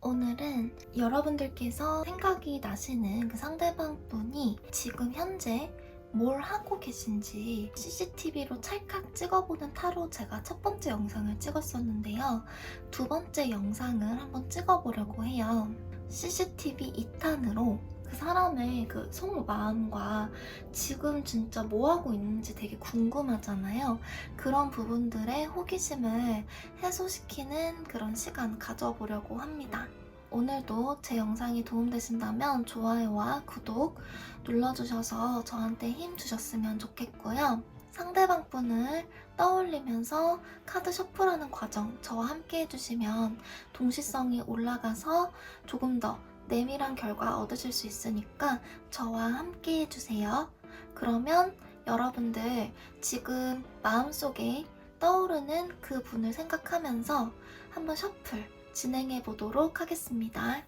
오늘은 여러분들께서 생각이 나시는 그 상대방 분이 지금 현재 뭘 하고 계신지 CCTV로 찰칵 찍어보는 타로 제가 첫 번째 영상을 찍었었는데요. 두 번째 영상을 한번 찍어보려고 해요. CCTV 2탄으로 그 사람의 그 속마음과 지금 진짜 뭐 하고 있는지 되게 궁금하잖아요. 그런 부분들의 호기심을 해소시키는 그런 시간 가져보려고 합니다. 오늘도 제 영상이 도움되신다면 좋아요와 구독 눌러주셔서 저한테 힘 주셨으면 좋겠고요. 상대방 분을 떠올리면서 카드 셔플하는 과정 저와 함께 해주시면 동시성이 올라가서 조금 더 내밀한 결과 얻으실 수 있으니까 저와 함께 해주세요. 그러면 여러분들 지금 마음속에 떠오르는 그 분을 생각하면서 한번 셔플 진행해 보도록 하겠습니다.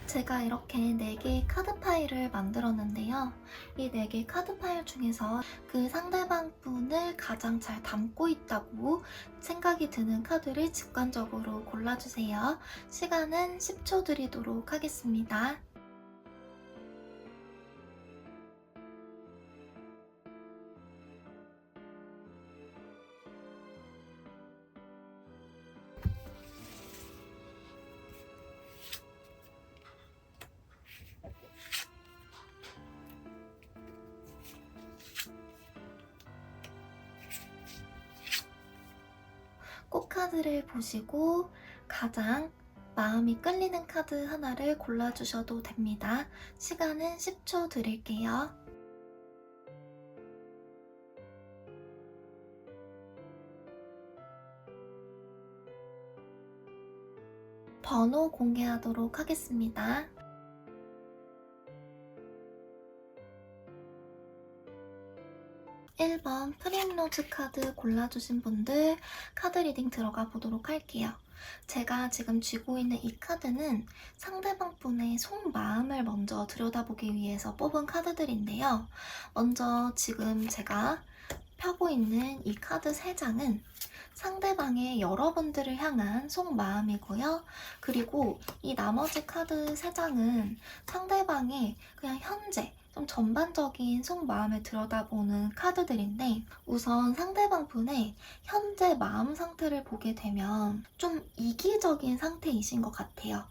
제가 이렇게 4개의 카드 파일을 만들었는데요. 이 4개의 카드 파일 중에서 그 상대방 분을 가장 잘 담고 있다고 생각이 드는 카드를 직관적으로 골라주세요. 시간은 10초 드리도록 하겠습니다. 꽃카드를 보시고 가장 마음이 끌리는 카드 하나를 골라주셔도 됩니다. 시간은 10초 드릴게요. 번호 공개하도록 하겠습니다. 1번 프림로즈 카드 골라주신 분들 카드 리딩 들어가 보도록 할게요. 제가 지금 쥐고 있는 이 카드는 상대방 분의 속마음을 먼저 들여다보기 위해서 뽑은 카드들인데요. 먼저 지금 제가 펴고 있는 이 카드 3장은 상대방의 여러분들을 향한 속마음이고요. 그리고 이 나머지 카드 3장은 상대방의 그냥 현재 좀 전반적인 속마음을 들여다보는 카드들인데, 우선 상대방 분의 현재 마음 상태를 보게 되면 좀 이기적인 상태이신 것 같아요.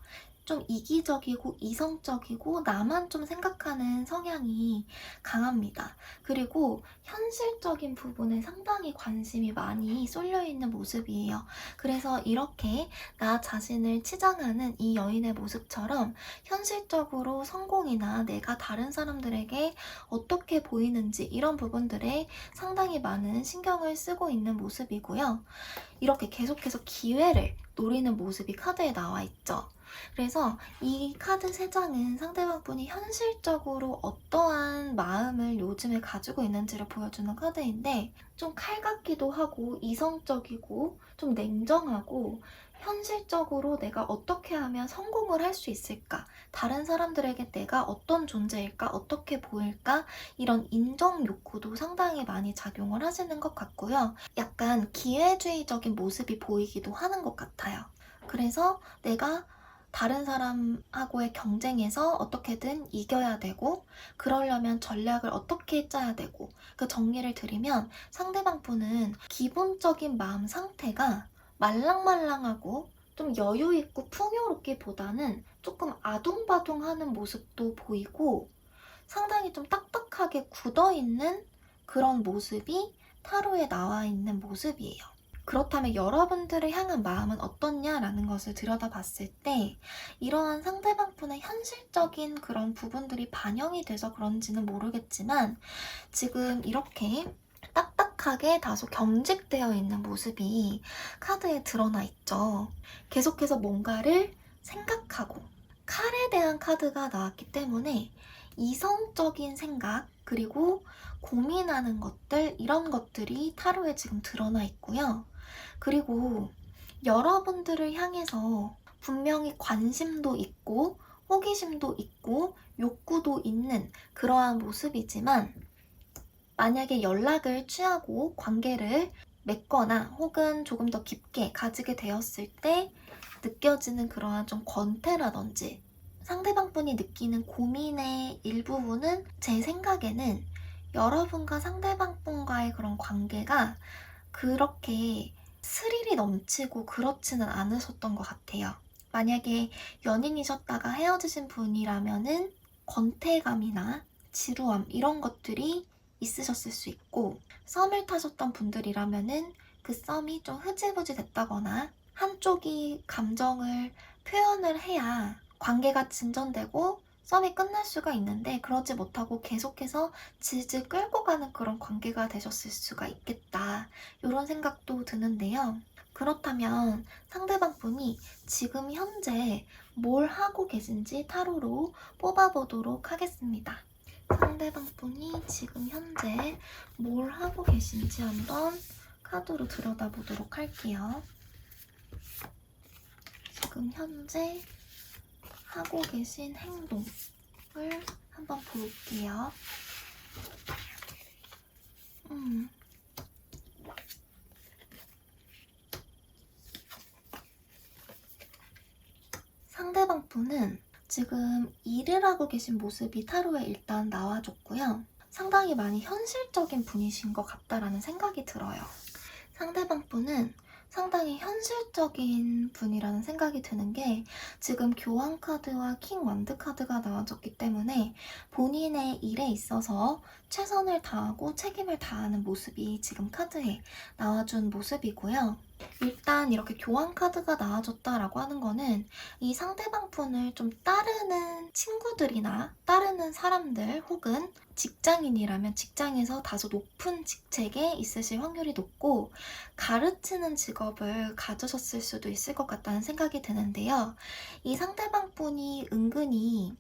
좀 이기적이고 이성적이고 나만 좀 생각하는 성향이 강합니다. 그리고 현실적인 부분에 상당히 관심이 많이 쏠려있는 모습이에요. 그래서 이렇게 나 자신을 치장하는 이 여인의 모습처럼 현실적으로 성공이나 내가 다른 사람들에게 어떻게 보이는지 이런 부분들에 상당히 많은 신경을 쓰고 있는 모습이고요. 이렇게 계속해서 기회를 노리는 모습이 카드에 나와 있죠. 그래서 이 카드 3장은 상대방 분이 현실적으로 어떠한 마음을 요즘에 가지고 있는지를 보여주는 카드인데, 좀 칼 같기도 하고 이성적이고 좀 냉정하고 현실적으로 내가 어떻게 하면 성공을 할 수 있을까? 다른 사람들에게 내가 어떤 존재일까? 어떻게 보일까? 이런 인정 욕구도 상당히 많이 작용을 하시는 것 같고요. 약간 기회주의적인 모습이 보이기도 하는 것 같아요. 그래서 내가 다른 사람하고의 경쟁에서 어떻게든 이겨야 되고, 그러려면 전략을 어떻게 짜야 되고, 그 정리를 드리면 상대방 분은 기본적인 마음 상태가 말랑말랑하고 좀 여유있고 풍요롭기보다는 조금 아둥바둥하는 모습도 보이고, 상당히 좀 딱딱하게 굳어있는 그런 모습이 타로에 나와 있는 모습이에요. 그렇다면 여러분들을 향한 마음은 어떻냐라는 것을 들여다봤을 때 이러한 상대방분의 현실적인 그런 부분들이 반영이 돼서 그런지는 모르겠지만 지금 이렇게 딱딱하게 다소 경직되어 있는 모습이 카드에 드러나 있죠. 계속해서 뭔가를 생각하고 칼에 대한 카드가 나왔기 때문에 이성적인 생각 그리고 고민하는 것들 이런 것들이 타로에 지금 드러나 있고요. 그리고 여러분들을 향해서 분명히 관심도 있고 호기심도 있고 욕구도 있는 그러한 모습이지만 만약에 연락을 취하고 관계를 맺거나 혹은 조금 더 깊게 가지게 되었을 때 느껴지는 그러한 좀 권태라든지 상대방분이 느끼는 고민의 일부분은 제 생각에는 여러분과 상대방분과의 그런 관계가 그렇게 스릴이 넘치고 그렇지는 않으셨던 것 같아요. 만약에 연인이셨다가 헤어지신 분이라면은 권태감이나 지루함 이런 것들이 있으셨을 수 있고 썸을 타셨던 분들이라면은 그 썸이 좀 흐지부지 됐다거나 한쪽이 감정을 표현을 해야 관계가 진전되고 썸이 끝날 수가 있는데 그러지 못하고 계속해서 질질 끌고 가는 그런 관계가 되셨을 수가 있겠다. 이런 생각도 드는데요. 그렇다면 상대방 분이 지금 현재 뭘 하고 계신지 타로로 뽑아보도록 하겠습니다. 상대방 분이 지금 현재 뭘 하고 계신지 한번 카드로 들여다보도록 할게요. 지금 현재 하고 계신 행동을 한번 볼게요. 상대방 분은 지금 일을 하고 계신 모습이 타로에 일단 나와줬고요. 상당히 많이 현실적인 분이신 것 같다라는 생각이 들어요. 상대방 분은 상당히 현실적인 분이라는 생각이 드는 게 지금 교황 카드와 킹 완드 카드가 나와줬기 때문에 본인의 일에 있어서 최선을 다하고 책임을 다하는 모습이 지금 카드에 나와준 모습이고요. 일단 이렇게 교황 카드가 나와줬다라고 하는 거는 이 상대방 분을 좀 따르는 친구들이나 따르는 사람들 혹은 직장인이라면 직장에서 다소 높은 직책에 있으실 확률이 높고 가르치는 직업을 가지셨을 수도 있을 것 같다는 생각이 드는데요. 이 상대방 분이 은근히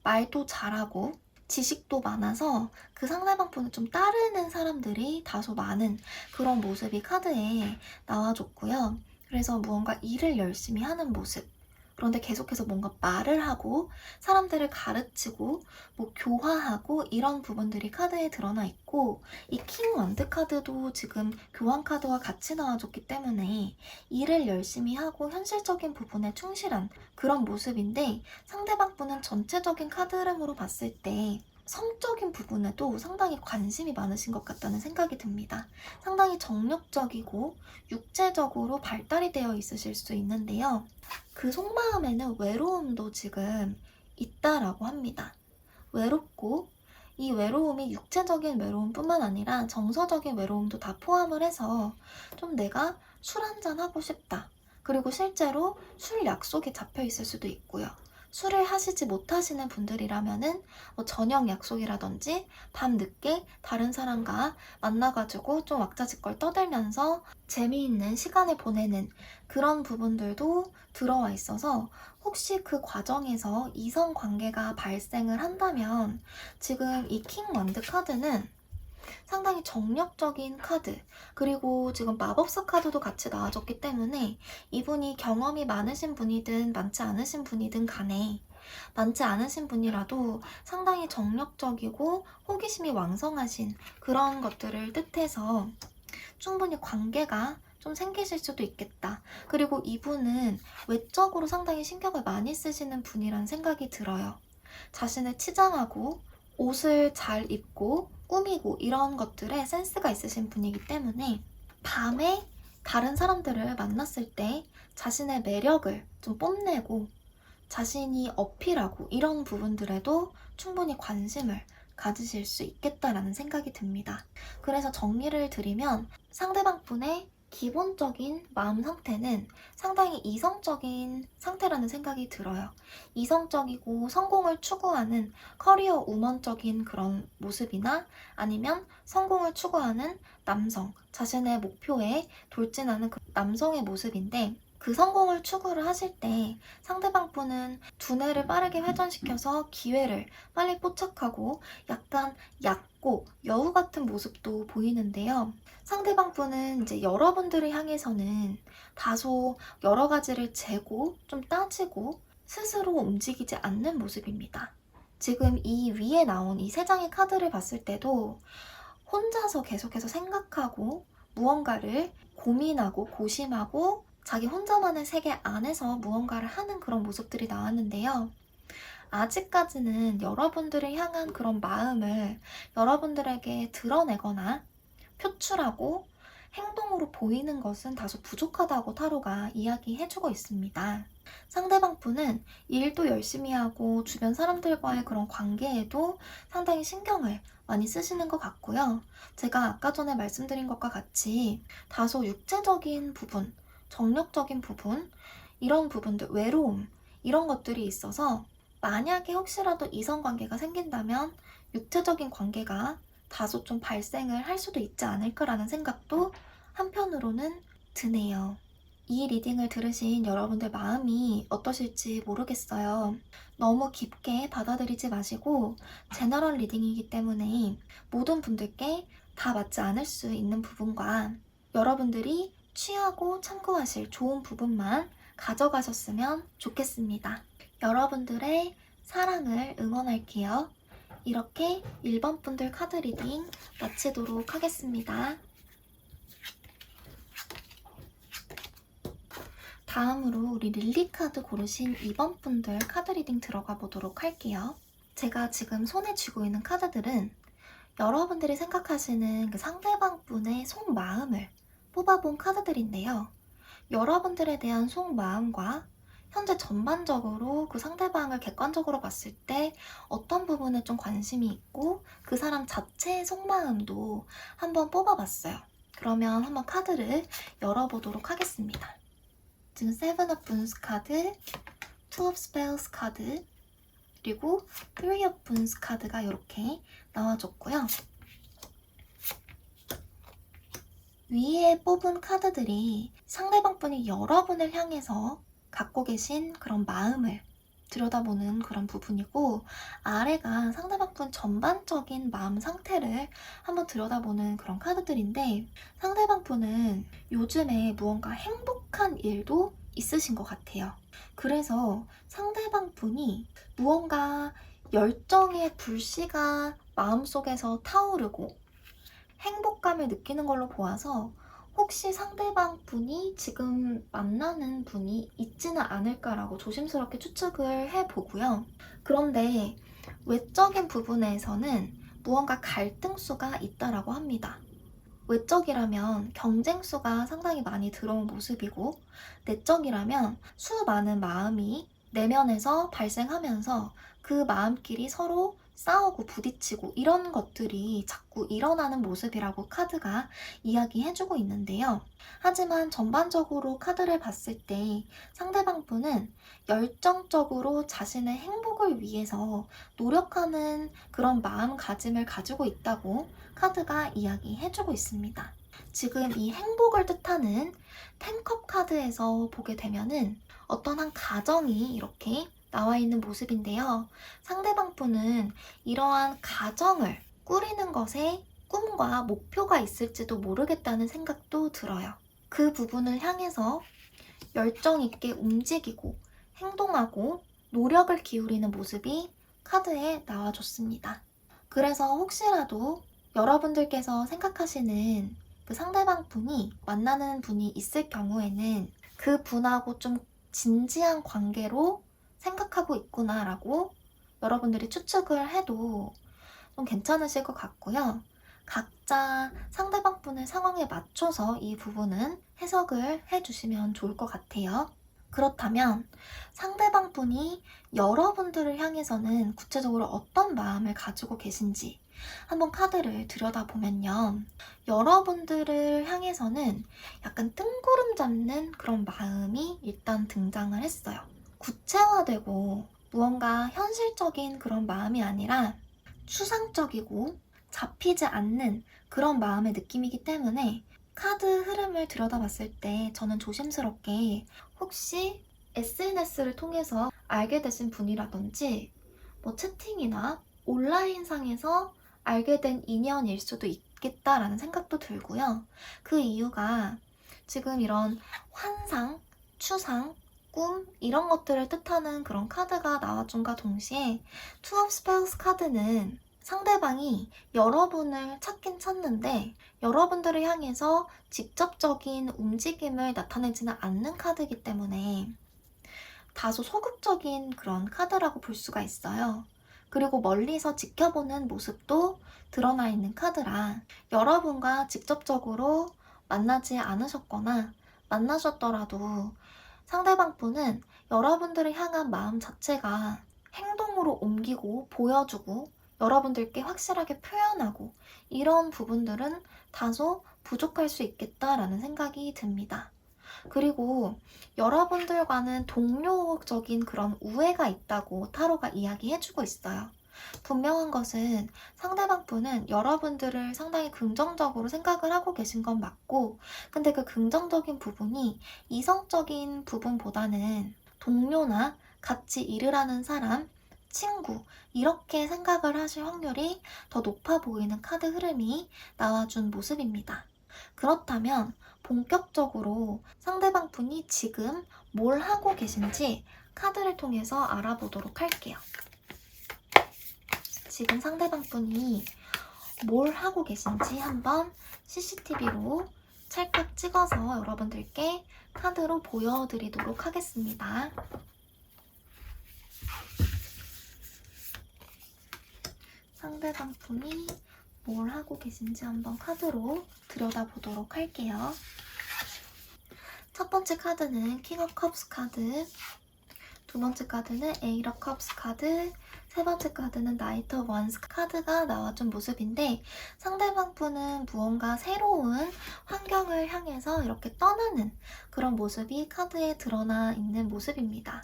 말도 잘하고 지식도 많아서 그 상대방 분을 좀 따르는 사람들이 다소 많은 그런 모습이 카드에 나와줬고요. 그래서 무언가 일을 열심히 하는 모습. 그런데 계속해서 뭔가 말을 하고 사람들을 가르치고 뭐 교화하고 이런 부분들이 카드에 드러나 있고 이 킹 완드 카드도 지금 교환 카드와 같이 나와줬기 때문에 일을 열심히 하고 현실적인 부분에 충실한 그런 모습인데 상대방 분은 전체적인 카드 흐름으로 봤을 때 성적인 부분에도 상당히 관심이 많으신 것 같다는 생각이 듭니다. 상당히 정력적이고 육체적으로 발달이 되어 있으실 수 있는데요. 그 속마음에는 외로움도 지금 있다라고 합니다. 외롭고 이 외로움이 육체적인 외로움뿐만 아니라 정서적인 외로움도 다 포함을 해서 좀 내가 술 한잔 하고 싶다. 그리고 실제로 술 약속이 잡혀 있을 수도 있고요. 술을 하시지 못하시는 분들이라면은 뭐 저녁 약속이라든지 밤늦게 다른 사람과 만나가지고 좀 왁자지껄 떠들면서 재미있는 시간을 보내는 그런 부분들도 들어와 있어서 혹시 그 과정에서 이성 관계가 발생을 한다면 지금 이 킹 완드 카드는 상당히 정력적인 카드 그리고 지금 마법사 카드도 같이 나와줬기 때문에 이분이 경험이 많으신 분이든 많지 않으신 분이든 간에 많지 않으신 분이라도 상당히 정력적이고 호기심이 왕성하신 그런 것들을 뜻해서 충분히 관계가 좀 생기실 수도 있겠다. 그리고 이분은 외적으로 상당히 신경을 많이 쓰시는 분이란 생각이 들어요. 자신을 치장하고 옷을 잘 입고 꾸미고 이런 것들에 센스가 있으신 분이기 때문에 밤에 다른 사람들을 만났을 때 자신의 매력을 좀 뽐내고 자신이 어필하고 이런 부분들에도 충분히 관심을 가지실 수 있겠다라는 생각이 듭니다. 그래서 정리를 드리면 상대방 분의 기본적인 마음 상태는 상당히 이성적인 상태라는 생각이 들어요. 이성적이고 성공을 추구하는 커리어 우먼적인 그런 모습이나 아니면 성공을 추구하는 남성, 자신의 목표에 돌진하는 그 남성의 모습인데, 그 성공을 추구를 하실 때 상대방 분은 두뇌를 빠르게 회전시켜서 기회를 빨리 포착하고 약간 얕고 여우 같은 모습도 보이는데요. 상대방 분은 이제 여러분들을 향해서는 다소 여러 가지를 재고 좀 따지고 스스로 움직이지 않는 모습입니다. 지금 이 위에 나온 이 세 장의 카드를 봤을 때도 혼자서 계속해서 생각하고 무언가를 고민하고 고심하고 자기 혼자만의 세계 안에서 무언가를 하는 그런 모습들이 나왔는데요. 아직까지는 여러분들을 향한 그런 마음을 여러분들에게 드러내거나 표출하고 행동으로 보이는 것은 다소 부족하다고 타로가 이야기해주고 있습니다. 상대방 분은 일도 열심히 하고 주변 사람들과의 그런 관계에도 상당히 신경을 많이 쓰시는 것 같고요. 제가 아까 전에 말씀드린 것과 같이 다소 육체적인 부분, 정력적인 부분, 이런 부분들, 외로움, 이런 것들이 있어서 만약에 혹시라도 이성관계가 생긴다면 육체적인 관계가 다소 좀 발생을 할 수도 있지 않을까라는 생각도 한편으로는 드네요. 이 리딩을 들으신 여러분들 마음이 어떠실지 모르겠어요. 너무 깊게 받아들이지 마시고 제너럴 리딩이기 때문에 모든 분들께 다 맞지 않을 수 있는 부분과 여러분들이 취하고 참고하실 좋은 부분만 가져가셨으면 좋겠습니다. 여러분들의 사랑을 응원할게요. 이렇게 1번 분들 카드 리딩 마치도록 하겠습니다. 다음으로 우리 릴리 카드 고르신 2번 분들 카드 리딩 들어가 보도록 할게요. 제가 지금 손에 쥐고 있는 카드들은 여러분들이 생각하시는 그 상대방 분의 속마음을 뽑아본 카드들인데요. 여러분들에 대한 속마음과 현재 전반적으로 그 상대방을 객관적으로 봤을 때 어떤 부분에 좀 관심이 있고 그 사람 자체의 속마음도 한번 뽑아봤어요. 그러면 한번 카드를 열어보도록 하겠습니다. 지금 세븐 오브 분스 카드, 투 오브 스펠스 카드, 그리고 쓰리 오브 분스 카드가 이렇게 나와줬고요. 위에 뽑은 카드들이 상대방 분이 여러분을 향해서 갖고 계신 그런 마음을 들여다보는 그런 부분이고, 아래가 상대방 분 전반적인 마음 상태를 한번 들여다보는 그런 카드들인데, 상대방 분은 요즘에 무언가 행복한 일도 있으신 것 같아요. 그래서 상대방 분이 무언가 열정의 불씨가 마음속에서 타오르고 행복감을 느끼는 걸로 보아서 혹시 상대방 분이 지금 만나는 분이 있지는 않을까라고 조심스럽게 추측을 해보고요. 그런데 외적인 부분에서는 무언가 갈등수가 있다라고 합니다. 외적이라면 경쟁수가 상당히 많이 들어온 모습이고, 내적이라면 수많은 마음이 내면에서 발생하면서 그 마음끼리 서로 싸우고 부딪히고 이런 것들이 자꾸 일어나는 모습이라고 카드가 이야기해주고 있는데요. 하지만 전반적으로 카드를 봤을 때 상대방 분은 열정적으로 자신의 행복을 위해서 노력하는 그런 마음가짐을 가지고 있다고 카드가 이야기해주고 있습니다. 지금 이 행복을 뜻하는 10컵 카드에서 보게 되면은 어떤 한 가정이 이렇게 나와 있는 모습인데요. 상대방 분은 이러한 가정을 꾸리는 것에 꿈과 목표가 있을지도 모르겠다는 생각도 들어요. 그 부분을 향해서 열정 있게 움직이고 행동하고 노력을 기울이는 모습이 카드에 나와줬습니다. 그래서 혹시라도 여러분들께서 생각하시는 그 상대방 분이 만나는 분이 있을 경우에는 그 분하고 좀 진지한 관계로 생각하고 있구나라고 여러분들이 추측을 해도 좀 괜찮으실 것 같고요. 각자 상대방 분의 상황에 맞춰서 이 부분은 해석을 해주시면 좋을 것 같아요. 그렇다면 상대방 분이 여러분들을 향해서는 구체적으로 어떤 마음을 가지고 계신지, 한번 카드를 들여다보면요. 여러분들을 향해서는 약간 뜬구름 잡는 그런 마음이 일단 등장을 했어요. 구체화되고 무언가 현실적인 그런 마음이 아니라 추상적이고 잡히지 않는 그런 마음의 느낌이기 때문에 카드 흐름을 들여다봤을 때 저는 조심스럽게 혹시 SNS를 통해서 알게 되신 분이라든지 뭐 채팅이나 온라인상에서 알게 된 인연일 수도 있겠다라는 생각도 들고요. 그 이유가 지금 이런 환상, 추상, 꿈 이런 것들을 뜻하는 그런 카드가 나와준과 동시에 Two of Spades 카드는 상대방이 여러분을 찾긴 찾는데 여러분들을 향해서 직접적인 움직임을 나타내지는 않는 카드이기 때문에 다소 소극적인 그런 카드라고 볼 수가 있어요. 그리고 멀리서 지켜보는 모습도 드러나 있는 카드라 여러분과 직접적으로 만나지 않으셨거나 만나셨더라도 상대방 분은 여러분들을 향한 마음 자체가 행동으로 옮기고 보여주고 여러분들께 확실하게 표현하고 이런 부분들은 다소 부족할 수 있겠다라는 생각이 듭니다. 그리고 여러분들과는 동료적인 그런 우애가 있다고 타로가 이야기해주고 있어요. 분명한 것은 상대방 분은 여러분들을 상당히 긍정적으로 생각을 하고 계신 건 맞고, 근데 그 긍정적인 부분이 이성적인 부분보다는 동료나 같이 일을 하는 사람, 친구, 이렇게 생각을 하실 확률이 더 높아 보이는 카드 흐름이 나와준 모습입니다. 그렇다면 본격적으로 상대방 분이 지금 뭘 하고 계신지 카드를 통해서 알아보도록 할게요. 지금 상대방 분이 뭘 하고 계신지 한번 CCTV로 찰칵 찍어서 여러분들께 카드로 보여드리도록 하겠습니다. 상대방 분이 뭘 하고 계신지 한번 카드로 들여다보도록 할게요. 첫 번째 카드는 킹 오브 컵스 카드, 두 번째 카드는 에이트 오브 컵스 카드, 세 번째 카드는 나이트 오브 원스 카드가 나와준 모습인데 상대방 분은 무언가 새로운 환경을 향해서 이렇게 떠나는 그런 모습이 카드에 드러나 있는 모습입니다.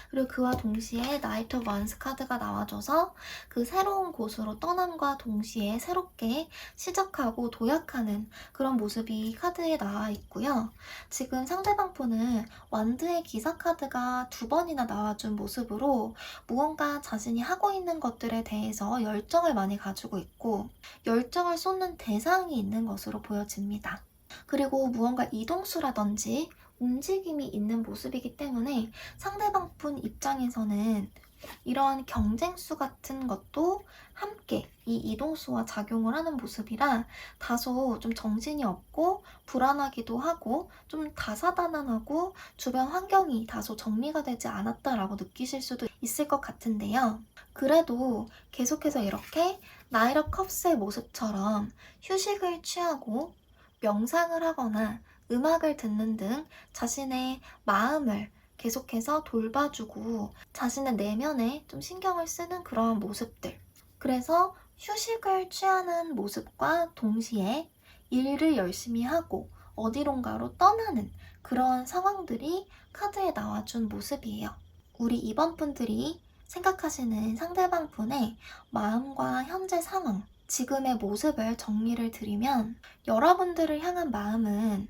그리고 그와 동시에 나이트 오브 원스 카드가 나와줘서 그 새로운 곳으로 떠남과 동시에 새롭게 시작하고 도약하는 그런 모습이 카드에 나와 있고요. 지금 상대방 분은 완드의 기사 카드가 두 번이나 나와준 모습으로 무언가 자신이 하고 있는 것들에 대해서 열정을 많이 가지고 있고 열정을 쏟는 대상이 있는 것으로 보여집니다. 그리고 무언가 이동수라든지 움직임이 있는 모습이기 때문에 상대방 분 입장에서는 이런 경쟁수 같은 것도 함께 이 이동수와 작용을 하는 모습이라 다소 좀 정신이 없고 불안하기도 하고 좀 다사다난하고 주변 환경이 다소 정리가 되지 않았다라고 느끼실 수도 있을 것 같은데요. 그래도 계속해서 이렇게 나이트 오브 컵스의 모습처럼 휴식을 취하고 명상을 하거나 음악을 듣는 등 자신의 마음을 계속해서 돌봐주고 자신의 내면에 좀 신경을 쓰는 그런 모습들. 그래서 휴식을 취하는 모습과 동시에 일을 열심히 하고 어디론가로 떠나는 그런 상황들이 카드에 나와준 모습이에요. 우리 2번 분들이 생각하시는 상대방 분의 마음과 현재 상황, 지금의 모습을 정리를 드리면 여러분들을 향한 마음은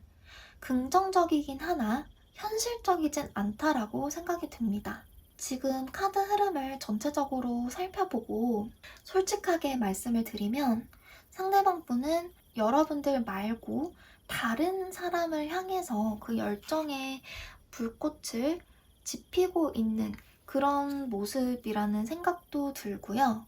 긍정적이긴 하나 현실적이진 않다라고 생각이 듭니다. 지금 카드 흐름을 전체적으로 살펴보고 솔직하게 말씀을 드리면 상대방 분은 여러분들 말고 다른 사람을 향해서 그 열정의 불꽃을 지피고 있는 그런 모습이라는 생각도 들고요.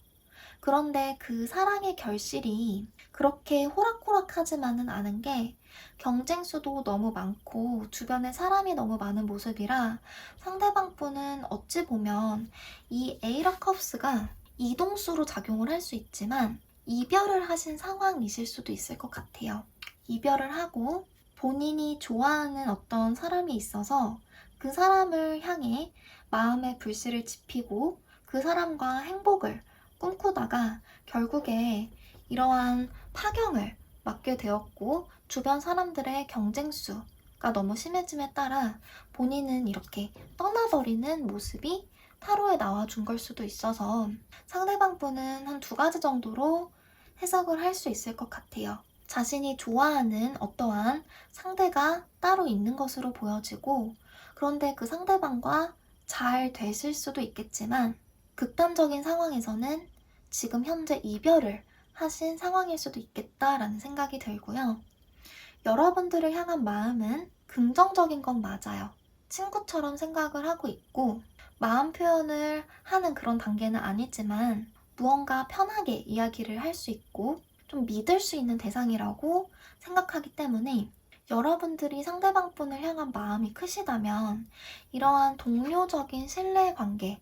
그런데 그 사랑의 결실이 그렇게 호락호락하지만은 않은 게 경쟁수도 너무 많고 주변에 사람이 너무 많은 모습이라 상대방 분은 어찌 보면 이 에이트 오브 컵스가 이동수로 작용을 할 수 있지만 이별을 하신 상황이실 수도 있을 것 같아요. 이별을 하고 본인이 좋아하는 어떤 사람이 있어서 그 사람을 향해 마음의 불씨를 지피고 그 사람과 행복을 꿈꾸다가 결국에 이러한 파경을 맞게 되었고 주변 사람들의 경쟁수가 너무 심해짐에 따라 본인은 이렇게 떠나버리는 모습이 타로에 나와준 걸 수도 있어서 상대방 분은 한 2가지 정도로 해석을 할 수 있을 것 같아요. 자신이 좋아하는 어떠한 상대가 따로 있는 것으로 보여지고, 그런데 그 상대방과 잘 되실 수도 있겠지만 극단적인 상황에서는 지금 현재 이별을 하신 상황일 수도 있겠다라는 생각이 들고요. 여러분들을 향한 마음은 긍정적인 건 맞아요. 친구처럼 생각을 하고 있고 마음 표현을 하는 그런 단계는 아니지만 무언가 편하게 이야기를 할 수 있고 좀 믿을 수 있는 대상이라고 생각하기 때문에 여러분들이 상대방 분을 향한 마음이 크시다면 이러한 동료적인 신뢰 관계,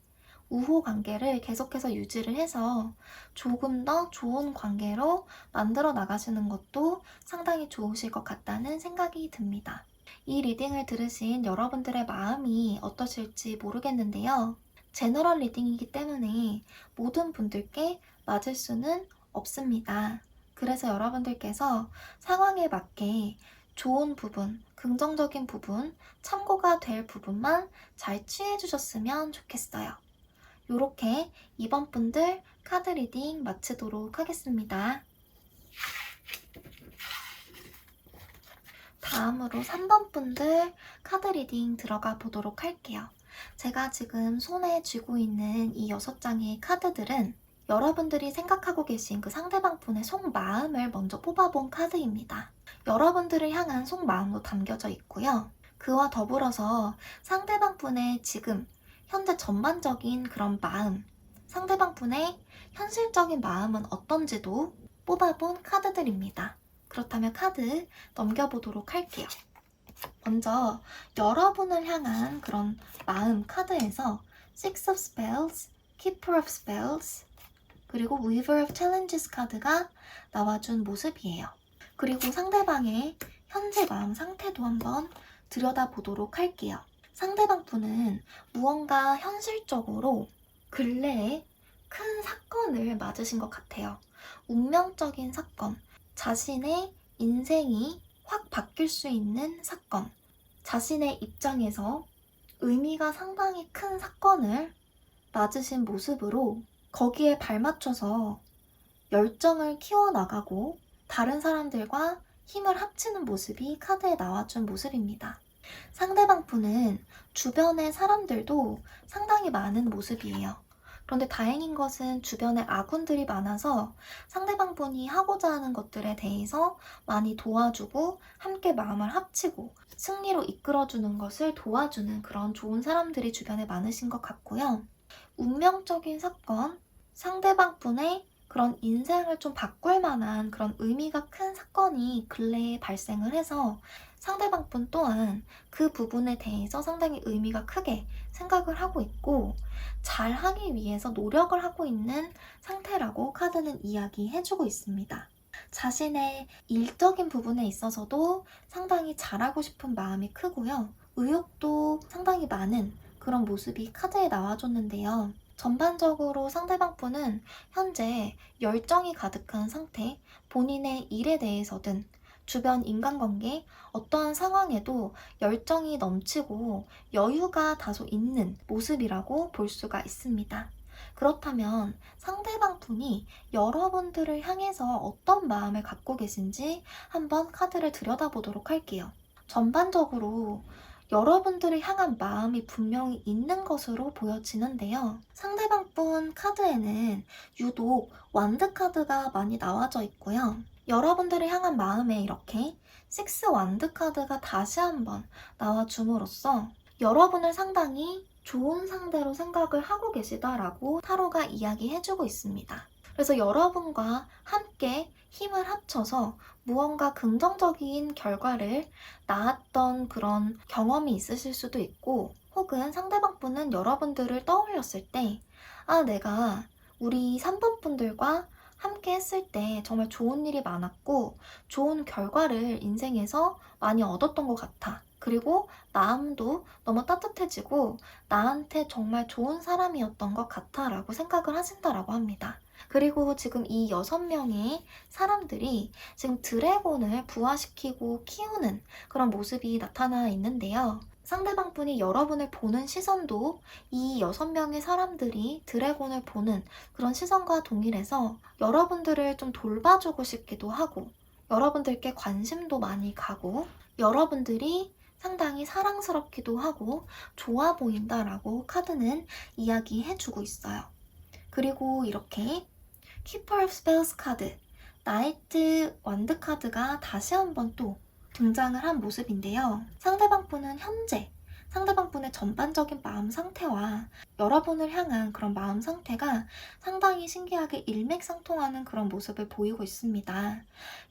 우호 관계를 계속해서 유지를 해서 조금 더 좋은 관계로 만들어 나가시는 것도 상당히 좋으실 것 같다는 생각이 듭니다. 이 리딩을 들으신 여러분들의 마음이 어떠실지 모르겠는데요. 제너럴 리딩이기 때문에 모든 분들께 맞을 수는 없습니다. 그래서 여러분들께서 상황에 맞게 좋은 부분, 긍정적인 부분, 참고가 될 부분만 잘 취해 주셨으면 좋겠어요. 이렇게 2번 분들 카드 리딩 마치도록 하겠습니다. 다음으로 3번 분들 카드 리딩 들어가 보도록 할게요. 제가 지금 손에 쥐고 있는 이 6장의 카드들은 여러분들이 생각하고 계신 그 상대방 분의 속마음을 먼저 뽑아본 카드입니다. 여러분들을 향한 속마음도 담겨져 있고요. 그와 더불어서 상대방 분의 지금 현재 전반적인 그런 마음, 상대방 분의 현실적인 마음은 어떤지도 뽑아본 카드들입니다. 그렇다면 카드 넘겨보도록 할게요. 먼저 여러분을 향한 그런 마음 카드에서 Six of Spells, Keeper of Spells, 그리고 Weaver of Challenges 카드가 나와준 모습이에요. 그리고 상대방의 현재 마음 상태도 한번 들여다보도록 할게요. 상대방 분은 무언가 현실적으로 근래에 큰 사건을 맞으신 것 같아요. 운명적인 사건, 자신의 인생이 확 바뀔 수 있는 사건, 자신의 입장에서 의미가 상당히 큰 사건을 맞으신 모습으로 거기에 발맞춰서 열정을 키워나가고 다른 사람들과 힘을 합치는 모습이 카드에 나와준 모습입니다. 상대방 분은 주변의 사람들도 상당히 많은 모습이에요. 그런데 다행인 것은 주변에 아군들이 많아서 상대방 분이 하고자 하는 것들에 대해서 많이 도와주고 함께 마음을 합치고 승리로 이끌어주는 것을 도와주는 그런 좋은 사람들이 주변에 많으신 것 같고요. 운명적인 사건, 상대방 분의 그런 인생을 좀 바꿀 만한 그런 의미가 큰 사건이 근래에 발생을 해서 상대방 분 또한 그 부분에 대해서 상당히 의미가 크게 생각을 하고 있고 잘 하기 위해서 노력을 하고 있는 상태라고 카드는 이야기해주고 있습니다. 자신의 일적인 부분에 있어서도 상당히 잘하고 싶은 마음이 크고요. 의욕도 상당히 많은 그런 모습이 카드에 나와줬는데요. 전반적으로 상대방 분은 현재 열정이 가득한 상태, 본인의 일에 대해서든 주변 인간관계, 어떠한 상황에도 열정이 넘치고 여유가 다소 있는 모습이라고 볼 수가 있습니다. 그렇다면 상대방 분이 여러분들을 향해서 어떤 마음을 갖고 계신지 한번 카드를 들여다보도록 할게요. 전반적으로 여러분들을 향한 마음이 분명히 있는 것으로 보여지는데요. 상대방 분 카드에는 유독 완드 카드가 많이 나와져 있고요. 여러분들을 향한 마음에 이렇게 식스 완드 카드가 다시 한번 나와줌으로써 여러분을 상당히 좋은 상대로 생각을 하고 계시다라고 타로가 이야기해주고 있습니다. 그래서 여러분과 함께 힘을 합쳐서 무언가 긍정적인 결과를 낳았던 그런 경험이 있으실 수도 있고 혹은 상대방 분은 여러분들을 떠올렸을 때 내가 우리 3번 분들과 함께 했을 때 정말 좋은 일이 많았고 좋은 결과를 인생에서 많이 얻었던 것 같아. 그리고 마음도 너무 따뜻해지고 나한테 정말 좋은 사람이었던 것 같아 라고 생각을 하신다라고 합니다. 그리고 지금 이 6명의 사람들이 지금 드래곤을 부화시키고 키우는 그런 모습이 나타나 있는데요. 상대방 분이 여러분을 보는 시선도 이 6명의 사람들이 드래곤을 보는 그런 시선과 동일해서 여러분들을 좀 돌봐주고 싶기도 하고 여러분들께 관심도 많이 가고 여러분들이 상당히 사랑스럽기도 하고 좋아 보인다라고 카드는 이야기해주고 있어요. 그리고 이렇게 Keeper of Spells 카드, 나이트 완드 카드가 다시 한번 또 등장을 한 모습인데요. 상대방 분은 현재 상대방 분의 전반적인 마음 상태와 여러분을 향한 그런 마음 상태가 상당히 신기하게 일맥상통하는 그런 모습을 보이고 있습니다.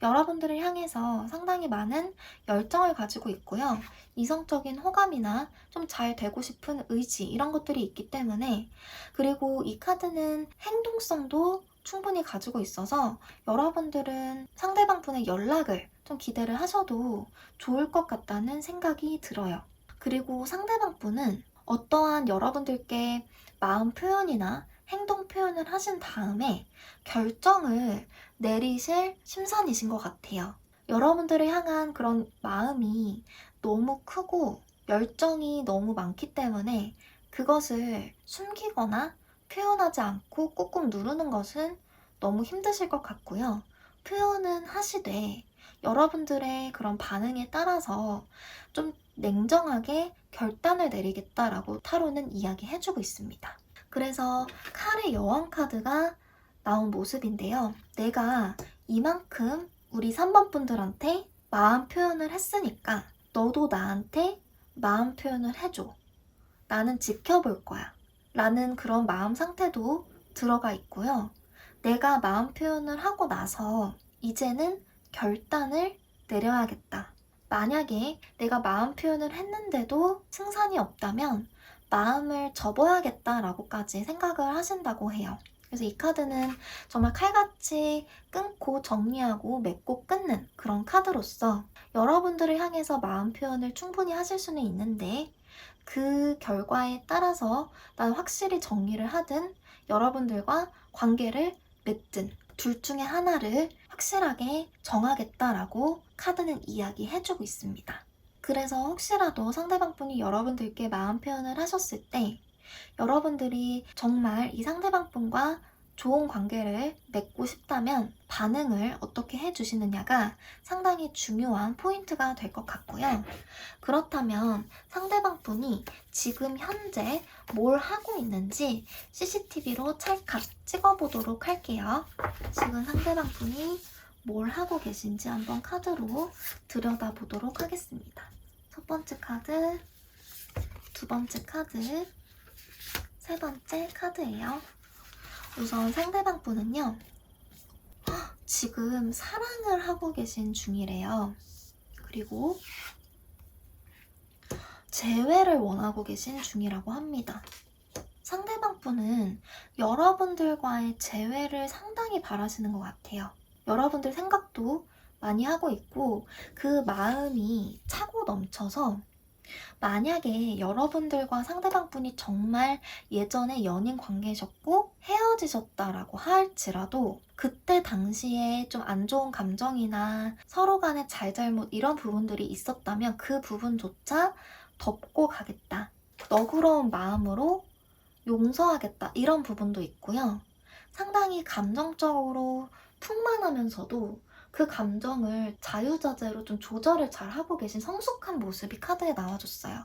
여러분들을 향해서 상당히 많은 열정을 가지고 있고요. 이성적인 호감이나 좀 잘 되고 싶은 의지 이런 것들이 있기 때문에 그리고 이 카드는 행동성도 충분히 가지고 있어서 여러분들은 상대방 분의 연락을 좀 기대를 하셔도 좋을 것 같다는 생각이 들어요. 그리고 상대방 분은 어떠한 여러분들께 마음 표현이나 행동 표현을 하신 다음에 결정을 내리실 심산이신 것 같아요. 여러분들을 향한 그런 마음이 너무 크고 열정이 너무 많기 때문에 그것을 숨기거나 표현하지 않고 꾹꾹 누르는 것은 너무 힘드실 것 같고요. 표현은 하시되 여러분들의 그런 반응에 따라서 좀 냉정하게 결단을 내리겠다라고 타로는 이야기해주고 있습니다. 그래서 칼의 여왕 카드가 나온 모습인데요. 내가 이만큼 우리 3번 분들한테 마음 표현을 했으니까 너도 나한테 마음 표현을 해줘. 나는 지켜볼 거야. 라는 그런 마음 상태도 들어가 있고요. 내가 마음 표현을 하고 나서 이제는 결단을 내려야겠다. 만약에 내가 마음 표현을 했는데도 승산이 없다면 마음을 접어야겠다라고까지 생각을 하신다고 해요. 그래서 이 카드는 정말 칼같이 끊고 정리하고 맺고 끊는 그런 카드로서 여러분들을 향해서 마음 표현을 충분히 하실 수는 있는데 그 결과에 따라서 난 확실히 정리를 하든 여러분들과 관계를 맺든 둘 중에 하나를 확실하게 정하겠다라고 카드는 이야기해주고 있습니다. 그래서 혹시라도 상대방 분이 여러분들께 마음 표현을 하셨을 때 여러분들이 정말 이 상대방 분과 좋은 관계를 맺고 싶다면 반응을 어떻게 해주시느냐가 상당히 중요한 포인트가 될 것 같고요. 그렇다면 상대방 분이 지금 현재 뭘 하고 있는지 CCTV로 찰칵 찍어보도록 할게요. 지금 상대방 분이 뭘 하고 계신지 한번 카드로 들여다보도록 하겠습니다. 첫 번째 카드, 두 번째 카드, 세 번째 카드예요. 우선 상대방 분은요, 지금 사랑을 하고 계신 중이래요. 그리고 재회를 원하고 계신 중이라고 합니다. 상대방 분은 여러분들과의 재회를 상당히 바라시는 것 같아요. 여러분들 생각도 많이 하고 있고 그 마음이 차고 넘쳐서 만약에 여러분들과 상대방 분이 정말 예전에 연인 관계셨고 헤어지셨다라고 할지라도 그때 당시에 좀 안 좋은 감정이나 서로 간의 잘잘못 이런 부분들이 있었다면 그 부분조차 덮고 가겠다. 너그러운 마음으로 용서하겠다. 이런 부분도 있고요. 상당히 감정적으로 풍만하면서도 그 감정을 자유자재로 좀 조절을 잘 하고 계신 성숙한 모습이 카드에 나와줬어요.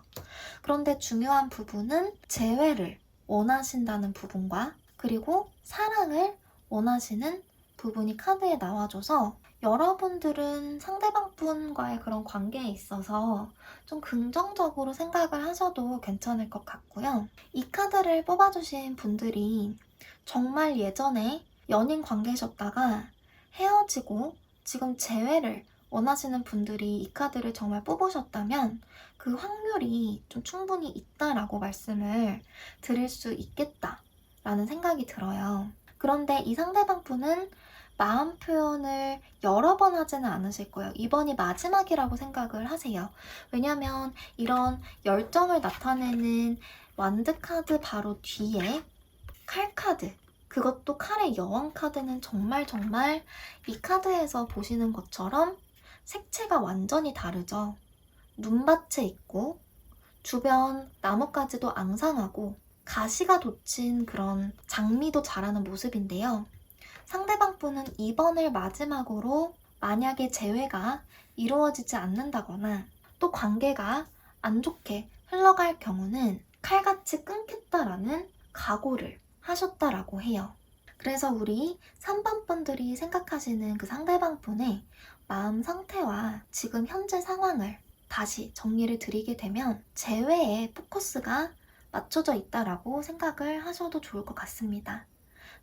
그런데 중요한 부분은 재회를 원하신다는 부분과 그리고 사랑을 원하시는 부분이 카드에 나와줘서 여러분들은 상대방 분과의 그런 관계에 있어서 좀 긍정적으로 생각을 하셔도 괜찮을 것 같고요. 이 카드를 뽑아주신 분들이 정말 예전에 연인 관계셨다가 헤어지고 지금 재회를 원하시는 분들이 이 카드를 정말 뽑으셨다면 그 확률이 좀 충분히 있다라고 말씀을 드릴 수 있겠다라는 생각이 들어요. 그런데 이 상대방 분은 마음 표현을 여러 번 하지는 않으실 거예요. 이번이 마지막이라고 생각을 하세요. 왜냐면 이런 열정을 나타내는 완드 카드 바로 뒤에 칼 카드, 그것도 칼의 여왕 카드는 정말 이 카드에서 보시는 것처럼 색채가 완전히 다르죠. 눈밭에 있고 주변 나뭇가지도 앙상하고 가시가 돋친 그런 장미도 자라는 모습인데요. 상대방 분은 이번을 마지막으로 만약에 재회가 이루어지지 않는다거나 또 관계가 안 좋게 흘러갈 경우는 칼같이 끊겠다라는 각오를 하셨다라고 해요. 그래서 우리 3번 분들이 생각하시는 그 상대방 분의 마음 상태와 지금 현재 상황을 다시 정리를 드리게 되면 재회에 포커스가 맞춰져 있다라고 생각을 하셔도 좋을 것 같습니다.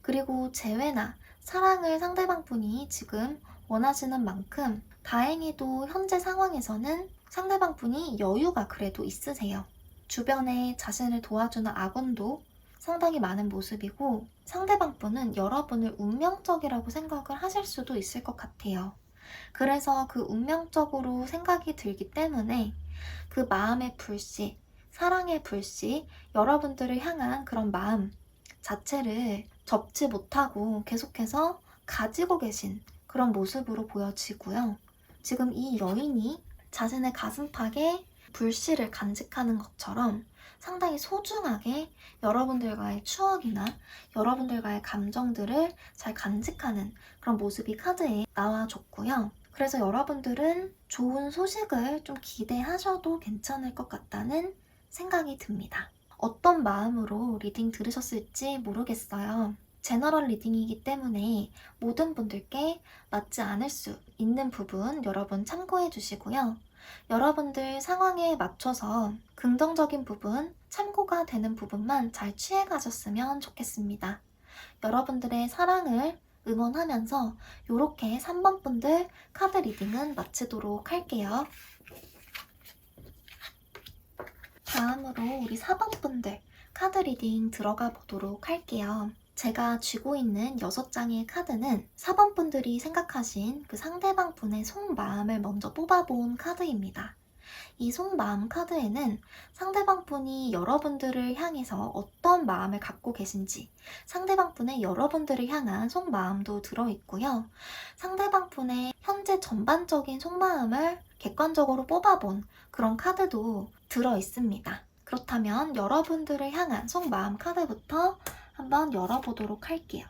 그리고 재회나 사랑을 상대방 분이 지금 원하시는 만큼 다행히도 현재 상황에서는 상대방 분이 여유가 그래도 있으세요. 주변에 자신을 도와주는 아군도 상당히 많은 모습이고 상대방 분은 여러분을 운명적이라고 생각을 하실 수도 있을 것 같아요. 그래서 그 운명적으로 생각이 들기 때문에 그 마음의 불씨, 사랑의 불씨, 여러분들을 향한 그런 마음 자체를 접지 못하고 계속해서 가지고 계신 그런 모습으로 보여지고요. 지금 이 여인이 자신의 가슴팍에 불씨를 간직하는 것처럼 상당히 소중하게 여러분들과의 추억이나 여러분들과의 감정들을 잘 간직하는 그런 모습이 카드에 나와줬고요. 그래서 여러분들은 좋은 소식을 좀 기대하셔도 괜찮을 것 같다는 생각이 듭니다. 어떤 마음으로 리딩 들으셨을지 모르겠어요. 제너럴 리딩이기 때문에 모든 분들께 맞지 않을 수 있는 부분 여러분 참고해 주시고요. 여러분들 상황에 맞춰서 긍정적인 부분, 참고가 되는 부분만 잘 취해 가셨으면 좋겠습니다. 여러분들의 사랑을 응원하면서 이렇게 3번 분들 카드 리딩은 마치도록 할게요. 다음으로 우리 4번 분들 카드 리딩 들어가 보도록 할게요. 제가 쥐고 있는 6장의 카드는 4번 분들이 생각하신 그 상대방 분의 속마음을 먼저 뽑아본 카드입니다. 이 속마음 카드에는 상대방 분이 여러분들을 향해서 어떤 마음을 갖고 계신지, 상대방 분의 여러분들을 향한 속마음도 들어있고요. 상대방 분의 현재 전반적인 속마음을 객관적으로 뽑아본 그런 카드도 들어있습니다. 그렇다면 여러분들을 향한 속마음 카드부터 한번 열어보도록 할게요.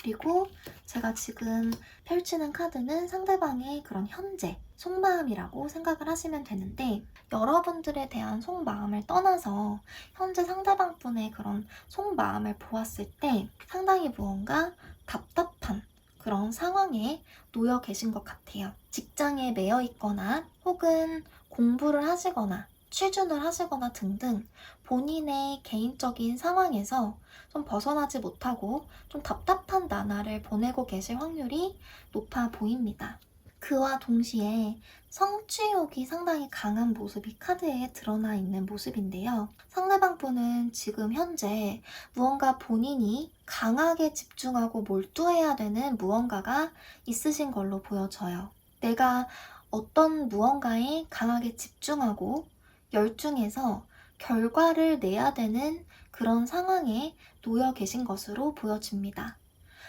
그리고 제가 지금 펼치는 카드는 상대방의 그런 현재 속마음이라고 생각을 하시면 되는데 여러분들에 대한 속마음을 떠나서 현재 상대방 분의 그런 속마음을 보았을 때 상당히 무언가 답답한 그런 상황에 놓여 계신 것 같아요. 직장에 매여 있거나 혹은 공부를 하시거나 취준을 하시거나 등등 본인의 개인적인 상황에서 좀 벗어나지 못하고 좀 답답한 나날을 보내고 계실 확률이 높아 보입니다. 그와 동시에 성취욕이 상당히 강한 모습이 카드에 드러나 있는 모습인데요. 상대방 분은 지금 현재 무언가 본인이 강하게 집중하고 몰두해야 되는 무언가가 있으신 걸로 보여져요. 내가 어떤 무언가에 강하게 집중하고 열중해서 결과를 내야 되는 그런 상황에 놓여 계신 것으로 보여집니다.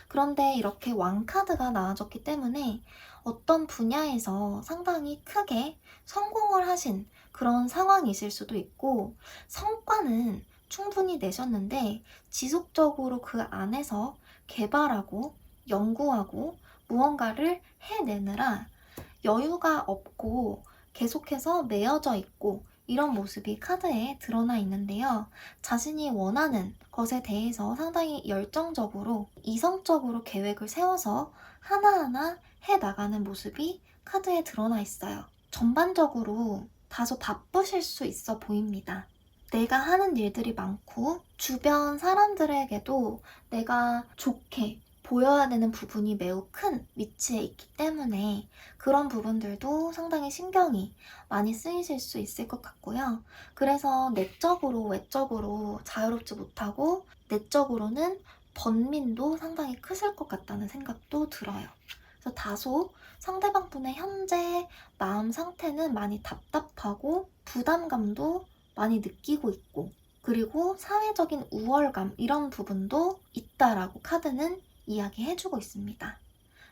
그런데 이렇게 왕카드가 나와졌기 때문에 어떤 분야에서 상당히 크게 성공을 하신 그런 상황이실 수도 있고 성과는 충분히 내셨는데 지속적으로 그 안에서 개발하고 연구하고 무언가를 해내느라 여유가 없고 계속해서 매여져 있고 이런 모습이 카드에 드러나 있는데요. 자신이 원하는 것에 대해서 상당히 열정적으로 이성적으로 계획을 세워서 하나하나 해나가는 모습이 카드에 드러나 있어요. 전반적으로 다소 바쁘실 수 있어 보입니다. 내가 하는 일들이 많고 주변 사람들에게도 내가 좋게 보여야 되는 부분이 매우 큰 위치에 있기 때문에 그런 부분들도 상당히 신경이 많이 쓰이실 수 있을 것 같고요. 그래서 내적으로 외적으로 자유롭지 못하고 내적으로는 번민도 상당히 크실 것 같다는 생각도 들어요. 그래서 다소 상대방 분의 현재 마음 상태는 많이 답답하고 부담감도 많이 느끼고 있고 그리고 사회적인 우월감 이런 부분도 있다라고 카드는 이야기해주고 있습니다.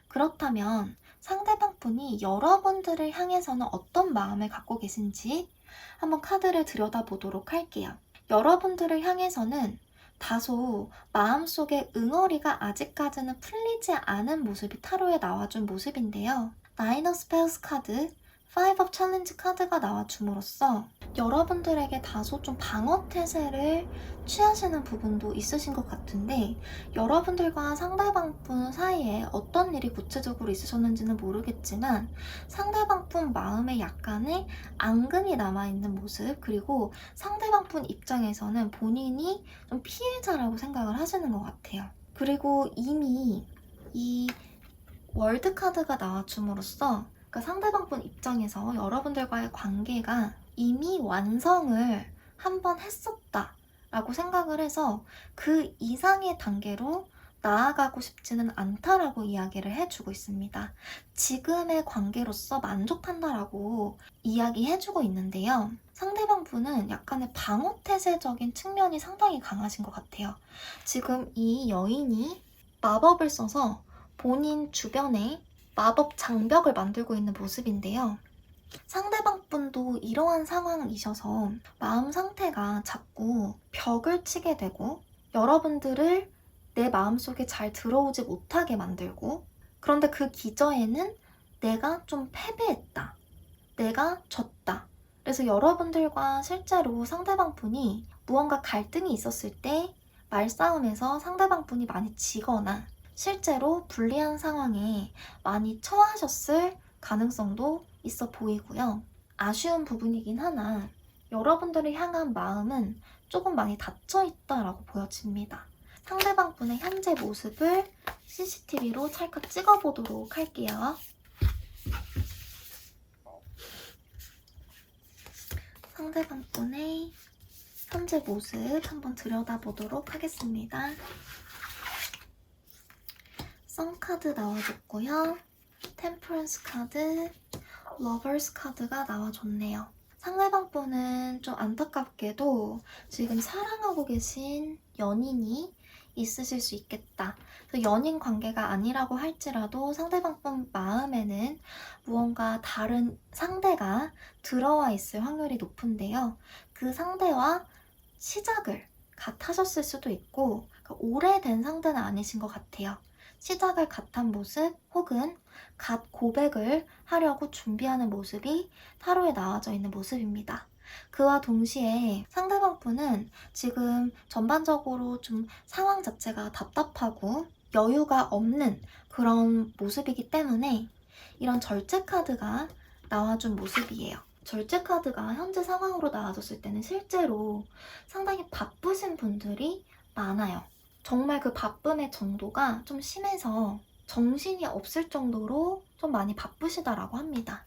그렇다면 상대방 분이 여러분들을 향해서는 어떤 마음을 갖고 계신지 한번 카드를 들여다보도록 할게요. 여러분들을 향해서는 다소 마음속에 응어리가 아직까지는 풀리지 않은 모습이 타로에 나와준 모습인데요. 나인 오브 스펠스 카드, 파이브 오브 챌린지 카드가 나와줌으로써 여러분들에게 다소 좀 방어 태세를 취하시는 부분도 있으신 것 같은데, 여러분들과 상대방분 사이에 어떤 일이 구체적으로 있으셨는지는 모르겠지만 상대방분 마음에 약간의 앙금이 남아있는 모습, 그리고 상대방분 입장에서는 본인이 좀 피해자라고 생각을 하시는 것 같아요. 그리고 이미 이 월드 카드가 나와줌으로써 그러니까 상대방분 입장에서 여러분들과의 관계가 이미 완성을 한번 했었다 라고 생각을 해서 그 이상의 단계로 나아가고 싶지는 않다라고 이야기를 해주고 있습니다. 지금의 관계로서 만족한다라고 이야기해주고 있는데요. 상대방 분은 약간의 방어태세적인 측면이 상당히 강하신 것 같아요. 지금 이 여인이 마법을 써서 본인 주변에 마법 장벽을 만들고 있는 모습인데요. 상대방 분도 이러한 상황이셔서 마음 상태가 자꾸 벽을 치게 되고 여러분들을 내 마음속에 잘 들어오지 못하게 만들고, 그런데 그 기저에는 내가 좀 패배했다, 내가 졌다. 그래서 여러분들과 실제로 상대방 분이 무언가 갈등이 있었을 때 말싸움에서 상대방 분이 많이 지거나 실제로 불리한 상황에 많이 처하셨을 가능성도 있어 보이고요. 아쉬운 부분이긴 하나 여러분들을 향한 마음은 조금 많이 닫혀있다라고 보여집니다. 상대방 분의 현재 모습을 CCTV로 찰칵 찍어보도록 할게요. 상대방 분의 현재 모습 한번 들여다보도록 하겠습니다. 선 카드 나와줬고요. 템퍼런스 카드, 러버스 카드가 나와줬네요. 상대방 분은 좀 안타깝게도 지금 사랑하고 계신 연인이 있으실 수 있겠다. 연인 관계가 아니라고 할지라도 상대방 분 마음에는 무언가 다른 상대가 들어와 있을 확률이 높은데요. 그 상대와 시작을 갓 하셨을 수도 있고, 오래된 상대는 아니신 것 같아요. 시작을 갓 한 모습 혹은 갓 고백을 하려고 준비하는 모습이 타로에 나와져 있는 모습입니다. 그와 동시에 상대방 분은 지금 전반적으로 좀 상황 자체가 답답하고 여유가 없는 그런 모습이기 때문에 이런 절제 카드가 나와준 모습이에요. 절제 카드가 현재 상황으로 나와줬을 때는 실제로 상당히 바쁘신 분들이 많아요. 정말 그 바쁨의 정도가 좀 심해서 정신이 없을 정도로 좀 많이 바쁘시다라고 합니다.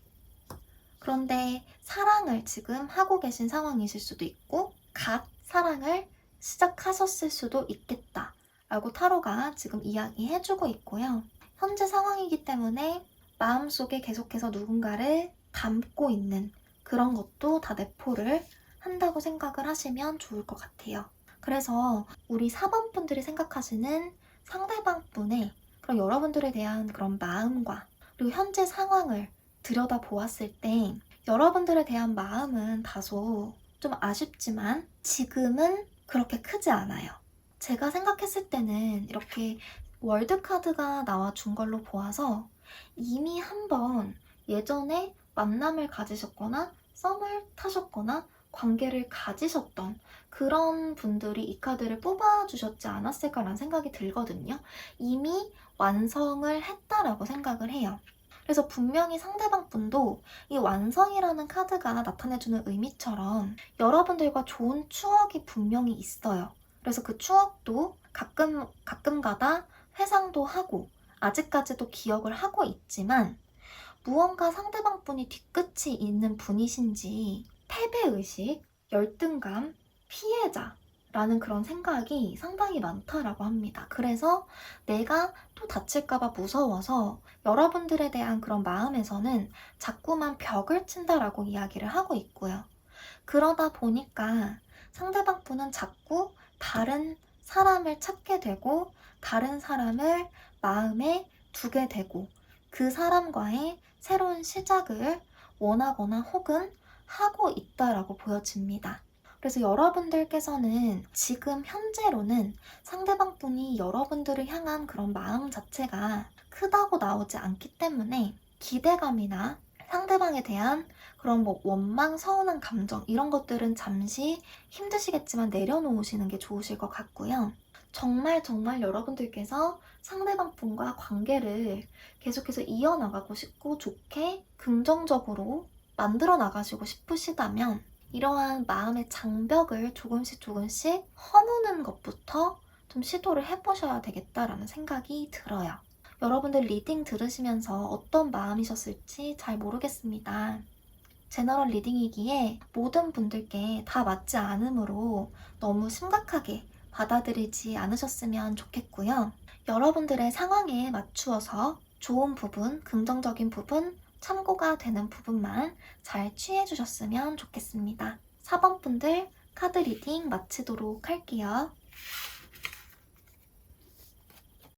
그런데 사랑을 지금 하고 계신 상황이실 수도 있고 갓 사랑을 시작하셨을 수도 있겠다 라고 타로가 지금 이야기해주고 있고요. 현재 상황이기 때문에 마음속에 계속해서 누군가를 담고 있는 그런 것도 다 내포를 한다고 생각을 하시면 좋을 것 같아요. 그래서 우리 4번 분들이 생각하시는 상대방 분의 그런 여러분들에 대한 그런 마음과 그리고 현재 상황을 들여다보았을 때 여러분들에 대한 마음은 다소 좀 아쉽지만 지금은 그렇게 크지 않아요. 제가 생각했을 때는 이렇게 월드카드가 나와준 걸로 보아서 이미 한번 예전에 만남을 가지셨거나 썸을 타셨거나 관계를 가지셨던 그런 분들이 이 카드를 뽑아주셨지 않았을까라는 생각이 들거든요. 이미 완성을 했다라고 생각을 해요. 그래서 분명히 상대방 분도 이 완성이라는 카드가 나타내주는 의미처럼 여러분들과 좋은 추억이 분명히 있어요. 그래서 그 추억도 가끔가다 회상도 하고 아직까지도 기억을 하고 있지만 무언가 상대방 분이 뒤끝이 있는 분이신지 패배의식, 열등감, 피해자라는 그런 생각이 상당히 많다라고 합니다. 그래서 내가 또 다칠까봐 무서워서 여러분들에 대한 그런 마음에서는 자꾸만 벽을 친다라고 이야기를 하고 있고요. 그러다 보니까 상대방 분은 자꾸 다른 사람을 찾게 되고 다른 사람을 마음에 두게 되고 그 사람과의 새로운 시작을 원하거나 혹은 하고 있다라고 보여집니다. 그래서 여러분들께서는 지금 현재로는 상대방 분이 여러분들을 향한 그런 마음 자체가 크다고 나오지 않기 때문에 기대감이나 상대방에 대한 그런 원망, 서운한 감정 이런 것들은 잠시 힘드시겠지만 내려놓으시는 게 좋으실 것 같고요. 정말 여러분들께서 상대방 분과 관계를 계속해서 이어나가고 싶고 좋게 긍정적으로 만들어 나가시고 싶으시다면 이러한 마음의 장벽을 조금씩 허무는 것부터 좀 시도를 해보셔야 되겠다라는 생각이 들어요. 여러분들 리딩 들으시면서 어떤 마음이셨을지 잘 모르겠습니다. 제너럴 리딩이기에 모든 분들께 다 맞지 않으므로 너무 심각하게 받아들이지 않으셨으면 좋겠고요. 여러분들의 상황에 맞추어서 좋은 부분, 긍정적인 부분, 참고가 되는 부분만 잘 취해주셨으면 좋겠습니다. 4번 분들 카드 리딩 마치도록 할게요.